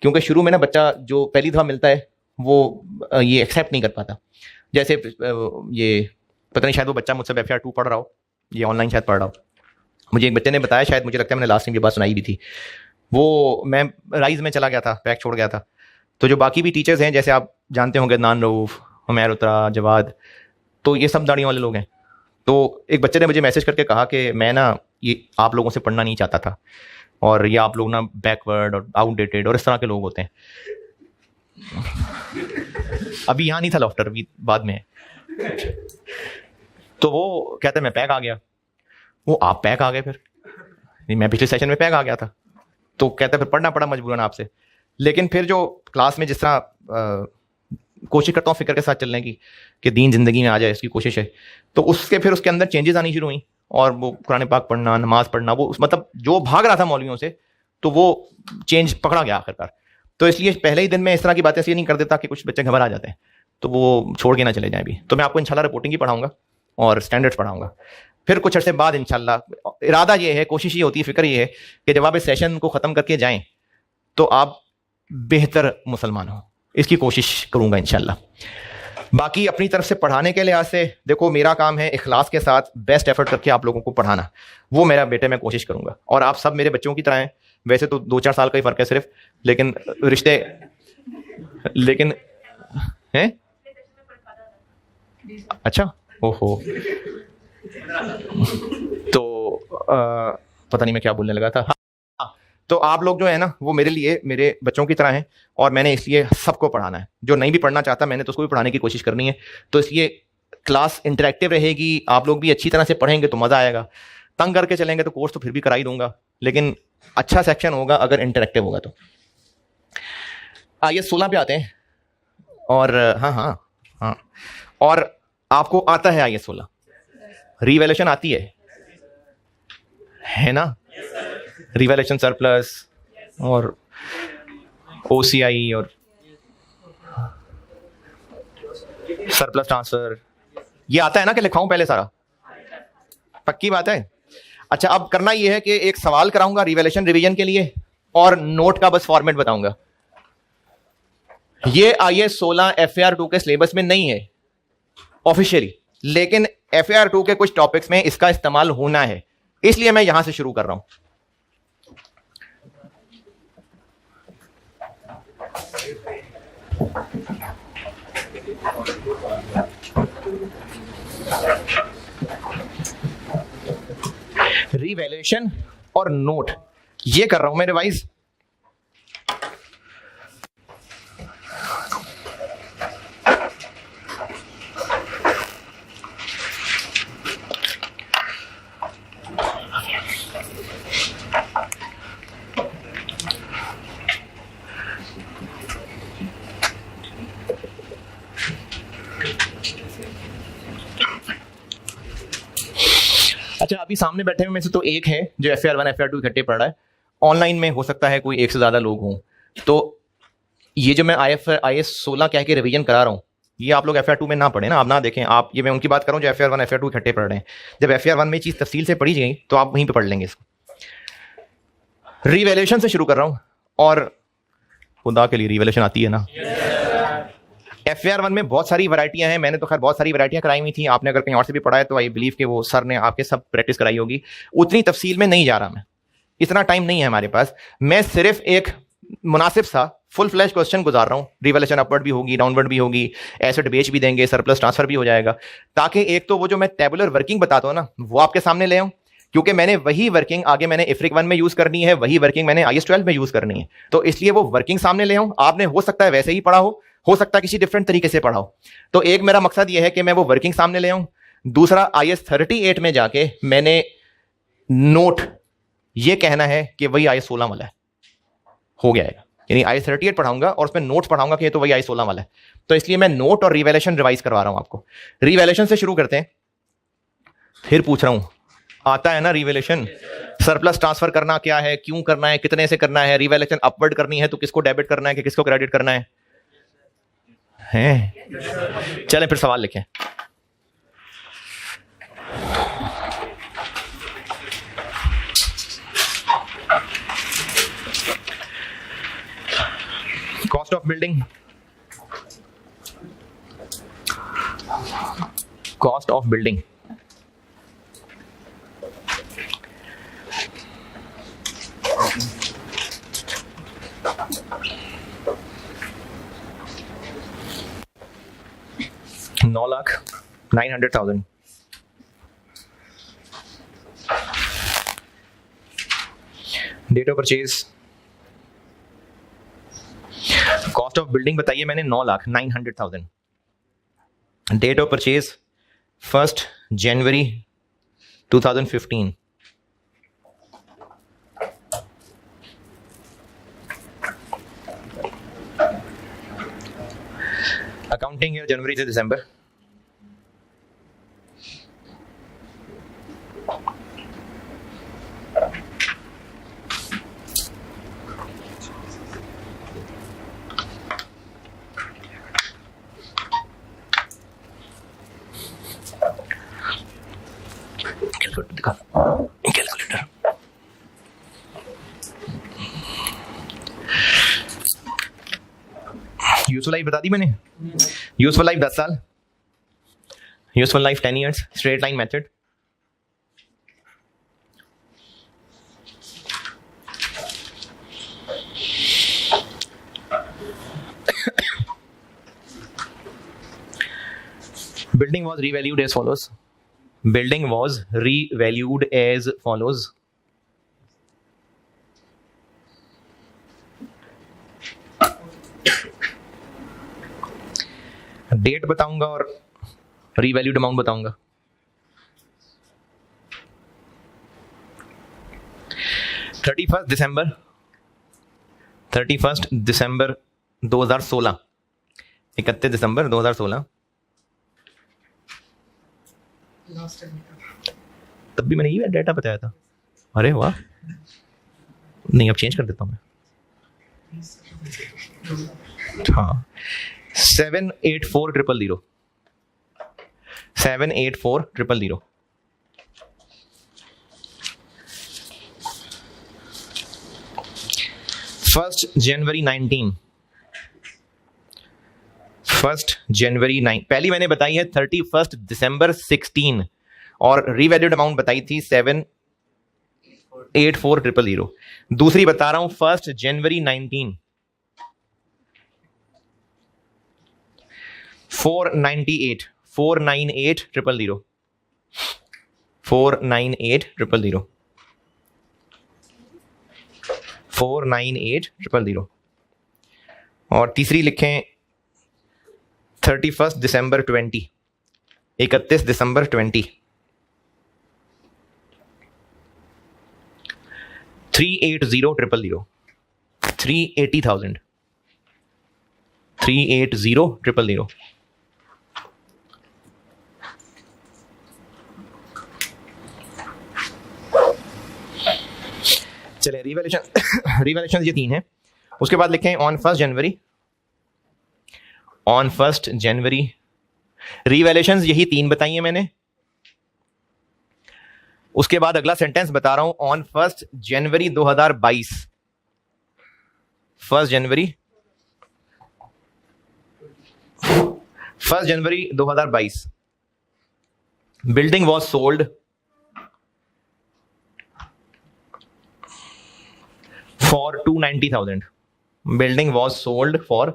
क्योंकि शुरू में ना बच्चा जो पहली दफ़ा मिलता है वो ये एक्सेप्ट नहीं कर पाता। जैसे ये पता नहीं, शायद वो बच्चा मुझसे FAR2 पढ़ रहा हो, ये ऑनलाइन शायद पढ़ रहा हो। मुझे एक बच्चे ने बताया, शायद मुझे लगता है मैंने लास्ट टाइम ये बात सुनाई भी थी, वो मैं राइज़ में चला गया था, पैक छोड़ गया था। तो जो बाकी भी टीचर्स हैं, जैसे आप जानते होंगे नान रऊफ़, हुमैर उत्रा, जवाद, तो ये सब दाढ़ियों वाले लोग हैं। तो एक बच्चे ने मुझे मैसेज करके कहा कि मैं ना ये आप लोगों से पढ़ना नहीं चाहता था, और ये आप लोग ना बैकवर्ड और आउटडेटेड और इस तरह के लोग होते हैं। अभी यहाँ नहीं था लॉफ्टर, अभी बाद में है। तो वो कहता है मैं पैक आ गया। वो आप पैक आ गए? फिर नहीं, मैं पिछले सेशन में पैक आ गया था। तो कहता है फिर पढ़ना पड़ा मजबूरन आपसे। लेकिन फिर जो क्लास में जिस तरह कोशिश करता हूँ फिक्र के साथ चलने की कि दीन जिंदगी में आ जाए, इसकी कोशिश है, तो उसके अंदर चेंजेस आनी शुरू हुई, और वो कुरान पाक पढ़ना, नमाज पढ़ना, वो मतलब जो भाग रहा था मौलवियों से, तो वो चेंज पकड़ा गया आखिरकार। तो इसलिए पहले ही दिन में इस तरह की बातें इसलिए नहीं कर देता कि कुछ बच्चे घबरा जाते हैं, तो वो छोड़ के ना चले जाएं। भी तो मैं आपको इंशाल्लाह रिपोर्टिंग ही पढ़ाऊंगा और स्टैंडर्ड्स पढ़ाऊंगा। फिर कुछ अर्से बाद इंशाल्लाह इरादा ये है, कोशिश ये होती है, फिक्र ये है कि जब आप इस सेशन को ख़त्म करके जाएं तो आप बेहतर मुसलमान हो, इसकी कोशिश करूंगा इंशाल्लाह। बाकी अपनी तरफ से पढ़ाने के लिहाज से देखो, मेरा काम है इखलास के साथ बेस्ट एफर्ट करके आप लोगों को पढ़ाना, वो मेरा बेटे मैं कोशिश करूंगा। और आप सब मेरे बच्चों की तरह हैं, वैसे तो 2-4 साल का ही फ़र्क है सिर्फ, लेकिन रिश्ते हैं। अच्छा, ओहो, तो पता नहीं मैं क्या बोलने लगा था। हाँ, तो आप लोग जो है ना वो मेरे लिए मेरे बच्चों की तरह हैं, और मैंने इसलिए सबको पढ़ाना है। जो नहीं भी पढ़ना चाहता मैंने तो उसको भी पढ़ाने की कोशिश करनी है। तो इसलिए क्लास इंटरेक्टिव रहेगी, आप लोग भी अच्छी तरह से पढ़ेंगे तो मज़ा आएगा। तंग करके चलेंगे तो कोर्स तो फिर भी करा ही दूंगा, लेकिन अच्छा सेक्शन होगा अगर इंटरेक्टिव होगा तो। आइए 16 पे आते हैं। और हाँ, और आपको आता है IAS 16, रिवैल्यूएशन आती है ना? रिवैल्यूएशन सरप्लस और OCI और सरप्लस ट्रांसफर, ये आता है ना कि लिखाऊं पहले सारा? पक्की बात है। अच्छा, अब करना ये है कि एक सवाल कराऊंगा रिवैल्यूएशन रिवीजन के लिए, और नोट का बस फॉर्मेट बताऊंगा। ये IAS 16 FAR2 के सिलेबस में नहीं है ऑफिशियली, लेकिन FAR2 के कुछ टॉपिक्स में इसका इस्तेमाल होना है, इसलिए मैं यहां से शुरू कर रहा हूं। रिवैल्यूएशन और नोट ये कर रहा हूं मैं रिवाइज। अच्छा, अभी सामने बैठे हुए में से तो एक है जो FAR1 FAR2 इकट्ठे पढ़ रहा है। ऑनलाइन में हो सकता है कोई एक से ज़्यादा लोग हों, तो ये जो मैं IAS 16 कह के रिवीजन करा रहा हूँ, ये आप लोग FAR2 में ना पढ़ें ना, आप ना देखें। आप ये मैं उनकी बात कर रहा हूँ जो FAR1 FAR2 इकट्ठे पढ़ रहे हैं। जब FAR1 में चीज़ तफसील से पढ़ी गई तो आप वहीं पर पढ़ लेंगे इसको। रिवैल्यूएशन से शुरू कर रहा हूँ, और खुदा के लिए रिवैल्यूएशन आती है ना? FAR1 में बहुत सारी वैरायटियां हैं, मैंने तो खैर बहुत सारी वैरायटियां कराई हुई थी। आपने अगर कहीं और से भी पढ़ा है तो आई बिलीव कि वो सर ने आपके सब प्रैक्टिस कराई होगी। उतनी तफसील में नहीं जा रहा मैं, इतना टाइम नहीं है हमारे पास। मैं सिर्फ एक मुनासिब सा फुल फ्लैश क्वेश्चन गुजार रहा हूँ। रिवैल्यूएशन अपवर्ड भी होगी, डाउनवर्ड भी होगी, एसेट बेच भी देंगे, सरप्लस ट्रांसफर भी हो जाएगा, ताकि एक तो वो जो मैं टेबुलर वर्किंग बताता हूँ ना वो आपके सामने ले आऊँ, क्योंकि मैंने वही वर्किंग आगे मैंने IFRIC 1 में यूज करनी है, वही वर्किंग मैंने IAS 12 में यूज करनी है। तो इसलिए वो वर्किंग सामने ले आऊँ। आपने हो सकता है वैसे ही पढ़ा हो सकता है किसी डिफरेंट तरीके से पढ़ा हो। तो एक मेरा मकसद ये है कि मैं वो वर्किंग सामने ले आऊँ। दूसरा, IAS 38 में जाके मैंने नोट ये कहना है कि वही IAS 16 वाला है, हो गया है। यानी i38 पढ़ाऊंगा और उसमें नोट्स पढ़ाऊंगा कि ये तो वही i16 वाला है। तो इसलिए मैं नोट और रिवैल्यूएशन रिवाइज करवा रहा हूं आपको। रिवैल्यूएशन से शुरू करते हैं। फिर पूछ रहा हूं, आता है ना रिवैल्यूएशन? सरप्लस ट्रांसफर करना क्या है, क्यों करना है, कितने से करना है, रिवैल्यूएशन अपवर्ड करनी है तो किसको डेबिट करना है कि किसको क्रेडिट करना है? चलें फिर सवाल लिखें। Cost of building, cost of building $9,900,000। Date of purchase, cost of building बताइए मैंने 9,900,000। Date of purchase 1 January 2015। Accounting year जनवरी से दिसंबर। कैलकुलेटर यूजफुल लाइफ बता दी मैंने। यूजफुल लाइफ 10 साल, useful life 10 years, straight line method. Building was revalued as follows. Building was revalued as follows. Date बताऊंगा और रीवैल्यूड अमाउंट बताऊंगा। थर्टी फर्स्ट दिसंबर 2016, 31 दिसंबर 2016। तब भी मैंने ये डेटा बताया था। अरे वाह, नहीं अब चेंज कर देता हूँ मैं। हाँ, 784,000 784,000। फर्स्ट जनवरी 19, पहली मैंने बताई है 31 दिसंबर 16 और रीवैल्यूड अमाउंट बताई थी 784,000। दूसरी बता रहा हूं 1 जनवरी 19, 498,000 498,000 498,000। और तीसरी लिखें 31 दिसंबर 20, 31 दिसंबर 20, 380,000 380,000 380,000। चलिए रिवैल्यूएशन ये 3 है। उसके बाद लिखें ऑन 1 जनवरी। रिवैल्यूएशंस यही 3 बताई हैं मैंने। उसके बाद अगला सेंटेंस बता रहा हूं on 1 January 2022। 1 January 2022 building was sold for 290,000। Building was sold for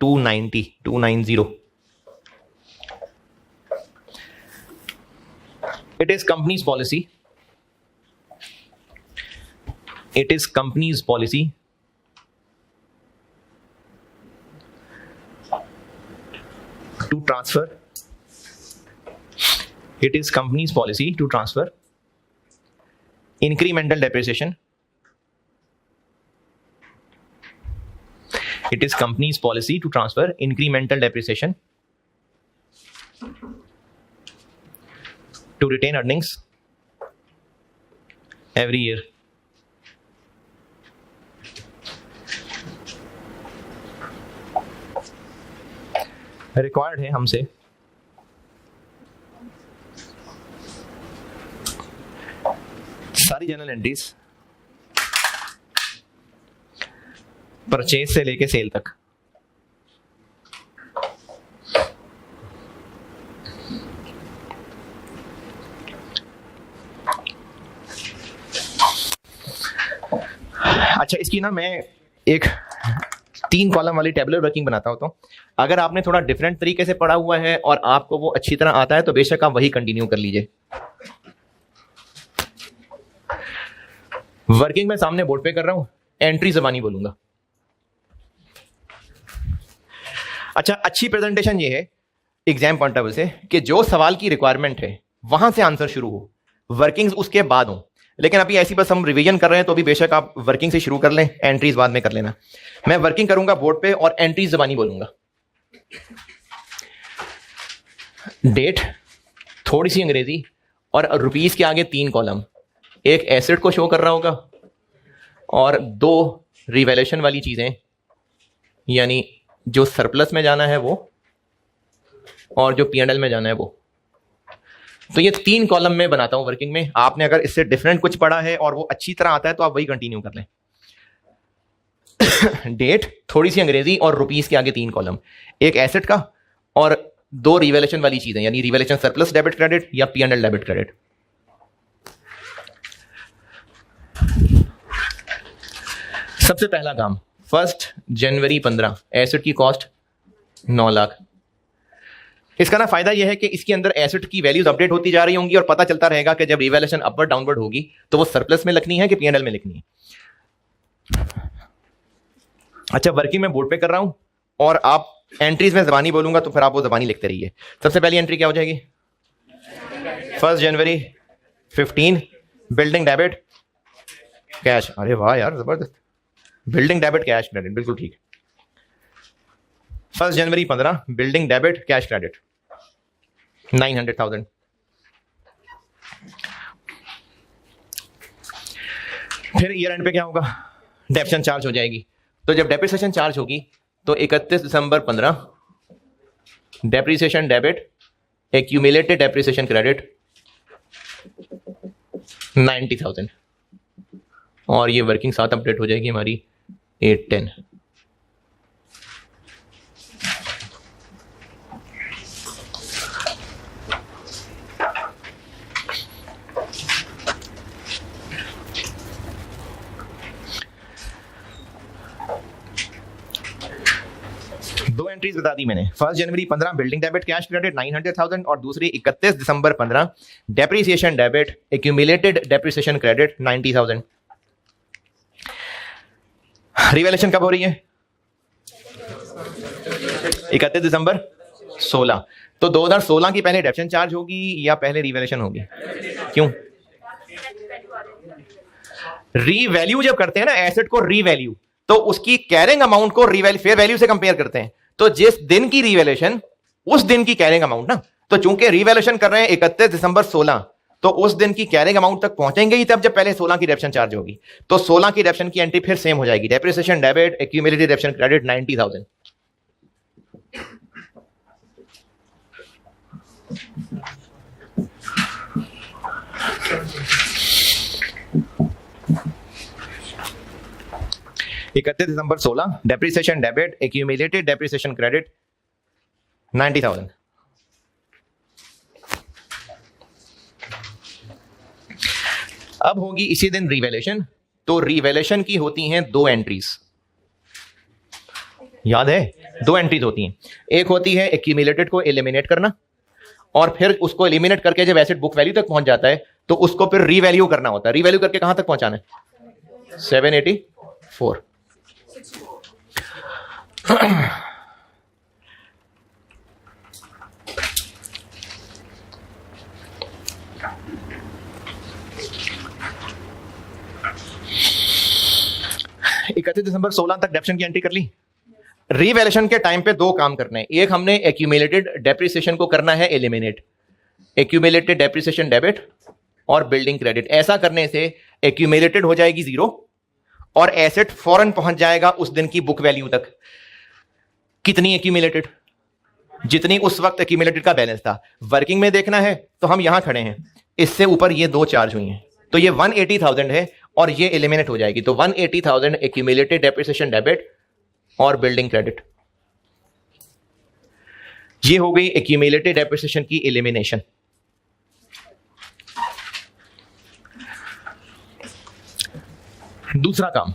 290। It is company's policy to transfer incremental depreciation It is company's policy to transfer incremental depreciation to retain earnings every year. Required है हमसे सारी general entries purchase से लेके cell तक अच्छा, इसकी ना मैं एक 3 कॉलम वाली टेबुलर वर्किंग बनाता हूं। तो अगर आपने थोड़ा डिफरेंट तरीके से पढ़ा हुआ है और आपको वो अच्छी तरह आता है तो बेशक आप वही कंटिन्यू कर लीजिए। वर्किंग में सामने बोर्ड पे कर रहा हूं, एंट्री ज़बानी बोलूंगा। अच्छा, अच्छी प्रेजेंटेशन ये है एग्जाम पॉइंट ऑफ व्यू से कि जो सवाल की रिक्वायरमेंट है वहां से आंसर शुरू हो, वर्किंग्स उसके बाद हो। लेकिन अभी ऐसी बस हम रिवीजन कर रहे हैं तो अभी बेशक आप वर्किंग से शुरू कर लें, एंट्रीज बाद में कर लेना। मैं वर्किंग करूंगा बोर्ड पे और एंट्रीज ज़बानी बोलूंगा। डेट, थोड़ी सी अंग्रेजी और रुपीस के आगे 3 कॉलम, एक एसेट को शो कर रहा होगा और 2 रिवैल्यूएशन वाली चीजें, यानी जो सरप्लस में जाना है वो और जो P&L में जाना है वो। तो ये 3 कॉलम में बनाता हूं वर्किंग में। आपने अगर इससे डिफरेंट कुछ पढ़ा है और वो अच्छी तरह आता है तो आप वही कंटिन्यू कर लें। डेट, थोड़ी सी अंग्रेजी और रुपीस के आगे 3 कॉलम, एक एसेट का और 2 रिवैल्यूएशन वाली चीजें, यानी रिवैल्यूएशन सरप्लस डेबिट क्रेडिट या P&L डेबिट क्रेडिट। सबसे पहला काम 1 जनवरी 15, एसेट की कॉस्ट 9 लाख। इसका ना फायदा यह है कि इसके अंदर एसेट की वैल्यूज अपडेट होती जा रही होंगी और पता चलता रहेगा कि जब रिवैल्यूएशन अपवर्ड डाउनवर्ड होगी तो वो सरप्लस में लिखनी है कि P&L में लिखनी है। अच्छा, वर्किंग में बोर्ड पे कर रहा हूं और आप एंट्रीज में ज़बानी बोलूंगा तो फिर आप वो ज़बानी लिखते रहिए। सबसे पहली एंट्री क्या हो जाएगी? 1 जनवरी 15, बिल्डिंग डेबिट कैश। अरे वाह यार, जबरदस्त। बिल्डिंग डेबिट कैश क्रेडिट, बिल्कुल ठीक। 1 जनवरी 15, बिल्डिंग डेबिट कैश क्रेडिट 900,000। फिर ईयर एंड पे क्या होगा? डेप्रिसिएशन चार्ज हो जाएगी। तो जब डेप्रिसिएशन चार्ज होगी तो 31 दिसंबर 15, depreciation debit, accumulated depreciation credit 90,000 और ये वर्किंग साथ अपडेट हो जाएगी हमारी 8-10। दो एंट्रीज बता दी मैंने। 1 जनवरी 15 बिल्डिंग डेबिट कैश क्रेडिट 900,000 और दूसरी 31 दिसंबर 15 depreciation debit accumulated depreciation credit 90,000। Revaluation कब हो रही है? 31 दिसंबर 16। तो 2016 की पहले डेप्रिसिएशन चार्ज होगी या पहले रिवैल्यूएशन होगी? क्यों? रीवैल्यू जब करते हैं ना एसेट को रीवैल्यू, तो उसकी कैरिंग अमाउंट को फेयर वैल्यू से कंपेयर करते हैं। तो जिस दिन की रिवैल्यूएशन उस दिन की कैरिंग अमाउंट ना। तो चूंकि रिवैल्यूएशन कर रहे हैं 31 दिसंबर 16, तो उस दिन की कैरिंग अमाउंट तक पहुंचेंगे ही तब जब पहले 16 की डेप्रिसिएशन चार्ज होगी। तो 16 की डेप्रिसिएशन की एंट्री फिर सेम हो जाएगी, depreciation debit accumulated depreciation credit 90,000। इकतीस दिसंबर 16 depreciation debit accumulated depreciation credit 90,000। अब होगी इसी दिन रिवैल्यूएशन। तो रिवैल्यूएशन की होती हैं 2 एंट्रीज, याद है? 2 एंट्रीज होती हैं। एक होती है एक्यूमुलेटेड को एलिमिनेट करना और फिर उसको एलिमिनेट करके जब एसेट बुक वैल्यू तक पहुंच जाता है तो उसको फिर रीवैल्यू करना होता है। रीवैल्यू करके कहां तक पहुंचाना है? 784। इकतीस दिसंबर 16 तक डेप्रिसिएशन की एंट्री कर ली। रीवैल्यूएशन के टाइम पे दो काम करने हैं। एक, हमने एक्यूमुलेटेड डेप्रिसिएशन को करना है एलिमिनेट, एक्यूमुलेटेड डेप्रिसिएशन डेबिट और बिल्डिंग क्रेडिट। ऐसा करने से एक्यूमुलेटेड हो जाएगी 0 और एसेट फौरन पहुंच जाएगा उस दिन की बुक वैल्यू तक। कितनी एक्यूमुलेटेड? जितनी उस वक्त एक्यूमुलेटेड का बैलेंस था। वर्किंग में देखना है तो हम यहां खड़े हैं, इससे ऊपर ये दो चार्ज हुई हैं, तो ये 180,000 है और ये एलिमिनेट हो जाएगी। तो 180,000 एक्यूमुलेटेड डेप्रिसिएशन डेबिट और बिल्डिंग क्रेडिट, ये हो गई एक्यूमुलेटेड डेप्रिसिएशन की एलिमिनेशन। दूसरा काम,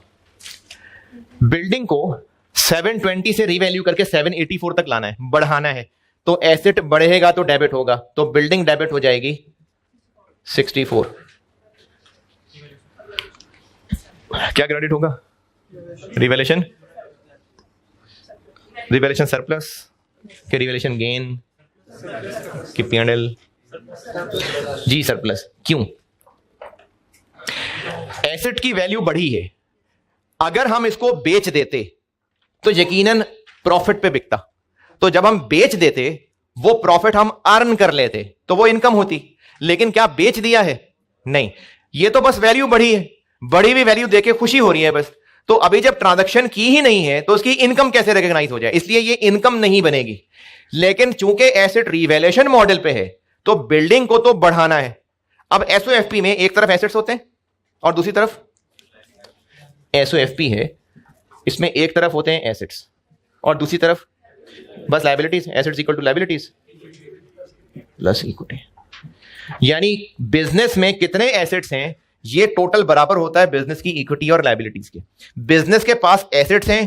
बिल्डिंग को 720 से रीवैल्यू करके 784 तक लाना है, बढ़ाना है। तो एसेट बढ़ेगा तो डेबिट होगा, तो बिल्डिंग डेबिट हो जाएगी 64। क्या क्रेडिट होगा? रिवैल्यूएशन, रिवैल्यूएशन सरप्लस के रिवैल्यूएशन गेन की P&L जी सरप्लस। क्यों? एसेट की वैल्यू बढ़ी है, अगर हम इसको बेच देते तो यकीनन प्रॉफिट पे बिकता, तो जब हम बेच देते वो प्रॉफिट हम अर्न कर लेते तो वो इनकम होती। लेकिन क्या बेच दिया है? नहीं, ये तो बस वैल्यू बढ़ी है, बढ़ी हुई वैल्यू देके खुशी हो रही है बस। तो अभी जब ट्रांजैक्शन की ही नहीं है तो उसकी इनकम कैसे रिकॉग्नाइज हो जाए? इसलिए ये इनकम नहीं बनेगी। लेकिन चूंकि एसेट रिवैल्यूएशन मॉडल पे है तो बिल्डिंग को तो बढ़ाना है। अब एसओएफपी में एक तरफ एसेट्स होते हैं और दूसरी तरफ एसओएफपी है, इसमें एक तरफ होते हैं एसेट्स और दूसरी तरफ बस liabilities. Assets equal to liabilities plus equity. यानी बिजनेस में कितने एसेट्स हैं ये टोटल बराबर होता है बिजनेस की इक्विटी और लायबिलिटीज के। बिजनेस के पास एसेट्स हैं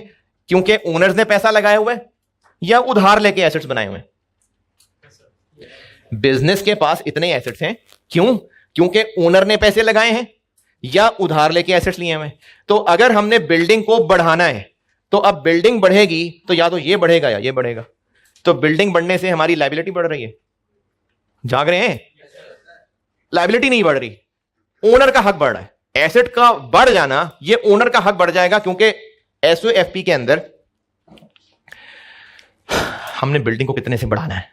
क्योंकि ओनर्स ने पैसा लगाया हुआ है या उधार लेके एसेट्स बनाए हुए हैं? बिजनेस के पास इतने एसेट्स हैं क्यों? क्योंकि ओनर ने पैसे लगाए हैं या उधार लेके एसेट्स लिए हुए हैं। तो अगर हमने बिल्डिंग को बढ़ाना है तो अब बिल्डिंग बढ़ेगी तो या तो ये बढ़ेगा या ये बढ़ेगा। तो बिल्डिंग बढ़ने से हमारी लायबिलिटी बढ़ रही है, जाग रहे हैं? लायबिलिटी नहीं बढ़ रही, ओनर का हक बढ़ रहा है। एसेट का बढ़ जाना, ये ओनर का हक बढ़ जाएगा क्योंकि एसओएफपी के अंदर हमने बिल्डिंग को कितने से बढ़ाना है?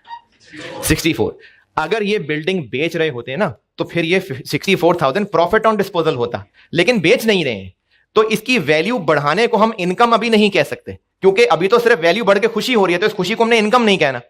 64। अगर ये बिल्डिंग बेच रहे होते हैं ना तो फिर ये 64,000 प्रॉफिट ऑन डिस्पोजल होता, लेकिन बेच नहीं रहे हैं तो इसकी वैल्यू बढ़ाने को हम इनकम अभी नहीं कह सकते क्योंकि अभी तो सिर्फ वैल्यू बढ़ के खुशी हो रही है, तो इस खुशी को हमने इनकम नहीं कहना।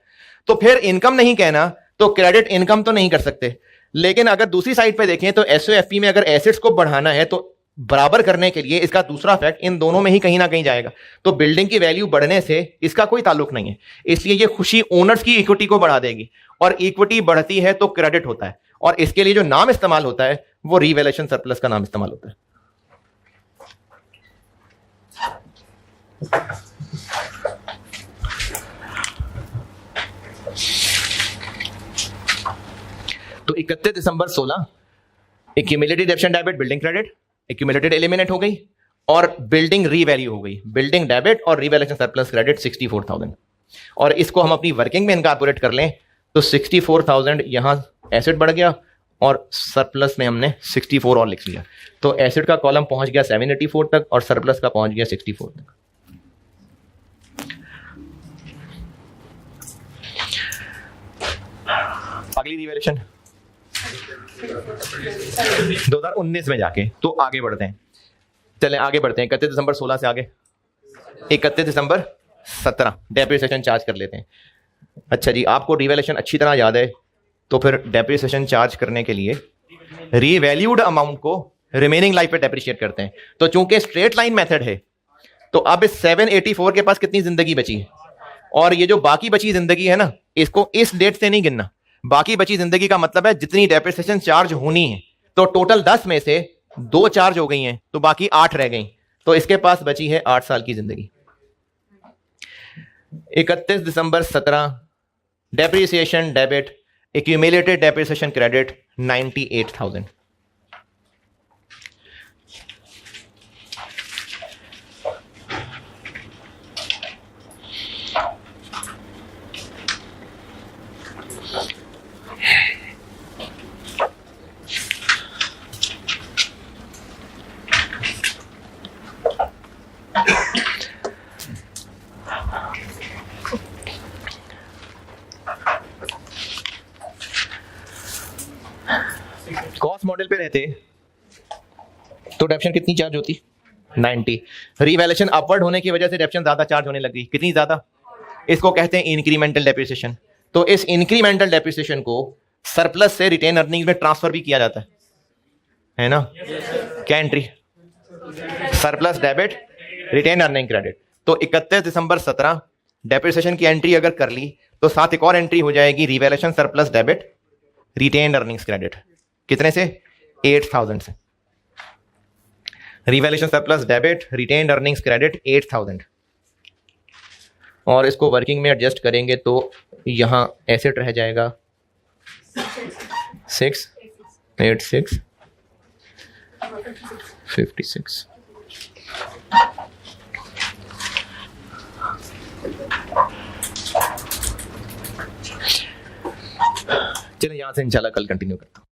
तो फिर इनकम नहीं कहना तो क्रेडिट इनकम तो नहीं कर सकते। लेकिन अगर दूसरी साइड पे देखें तो एसओएफपी में अगर एसेट्स को बढ़ाना है तो बराबर करने के लिए इसका दूसरा फैक्ट इन दोनों में ही कहीं ना कहीं जाएगा। तो बिल्डिंग की वैल्यू बढ़ने से इसका कोई ताल्लुक नहीं है, इसलिए ये खुशी ओनर्स की इक्विटी को बढ़ा देगी और इक्विटी बढ़ती है तो क्रेडिट होता है। और इसके लिए जो नाम इस्तेमाल होता है वो रिवैल्यूएशन सरप्लस का नाम इस्तेमाल होता है। तो 31 दिसंबर 16 accumulated depreciation debit building credit, accumulated eliminate हो गई और बिल्डिंग रीवैल्यू हो गई। बिल्डिंग डेबिट और रिवैल्यूएशन सरप्लस क्रेडिट 64,000। और इसको हम अपनी वर्किंग में इनकॉर्पोरेट कर लें तो 64,000 यहां एसेट बढ़ गया और सरप्लस में हमने 64 और लिख लिया। तो एसेट का कॉलम पहुंच गया 784 तक और सरप्लस का पहुंच गया 64 तक। अगली रिवैल्यूएशन 2019 में जाके, तो आगे बढ़ते हैं। चलें आगे बढ़ते हैं 31 दिसंबर 16 से आगे 31 दिसंबर 17 डेप्रिसिएशन चार्ज कर लेते हैं। अच्छा जी, आपको रिवैल्यूएशन अच्छी तरह याद है तो फिर डेप्रिसिएशन चार्ज करने के लिए रीवैल्यूड अमाउंट को रिमेनिंग लाइफ पे डेप्रिशिएट करते हैं। तो चूंकि स्ट्रेट लाइन मेथड है तो अब इस 784 के पास कितनी जिंदगी बची है और ये जो बाकी बची जिंदगी है ना, इसको इस डेट से नहीं गिनना। बाकी बची जिंदगी का मतलब है जितनी डेप्रिसिएशन चार्ज होनी है। तो टोटल 10 में से 2 चार्ज हो गई हैं तो बाकी 8 रह गई, तो इसके पास बची है 8 साल की जिंदगी। 31 दिसंबर 17 depreciation debit accumulated depreciation credit 98,000। First model पे रहते तो डेप्शन कितनी चार्ज होती? 90। रिवैल्यूएशन अपवर्ड होने की वजह से डेप्शन ज्यादा चार्ज होने लगी। कितनी ज्यादा? इसको कहते हैं इंक्रीमेंटल डेप्रिसिएशन। तो इस इंक्रीमेंटल डेप्रिसिएशन को सरप्लस से रिटेन अर्निंग्स में ट्रांसफर भी किया जाता है ना? क्या entry? Surplus debit retain earning credit. तो 31 दिसंबर 17 डेप्रिसिएशन की एंट्री अगर कर ली तो साथ एक और एंट्री हो जाएगी, revaluation surplus debit retain earnings credit. कितने से? 8000 से। Revaluation surplus debit retain earnings credit 8000। और इसको वर्किंग में एडजस्ट करेंगे तो यहां एसेट रह जाएगा 686 56। चलिए यहां से इंशाल्लाह कल कंटिन्यू करता हूं।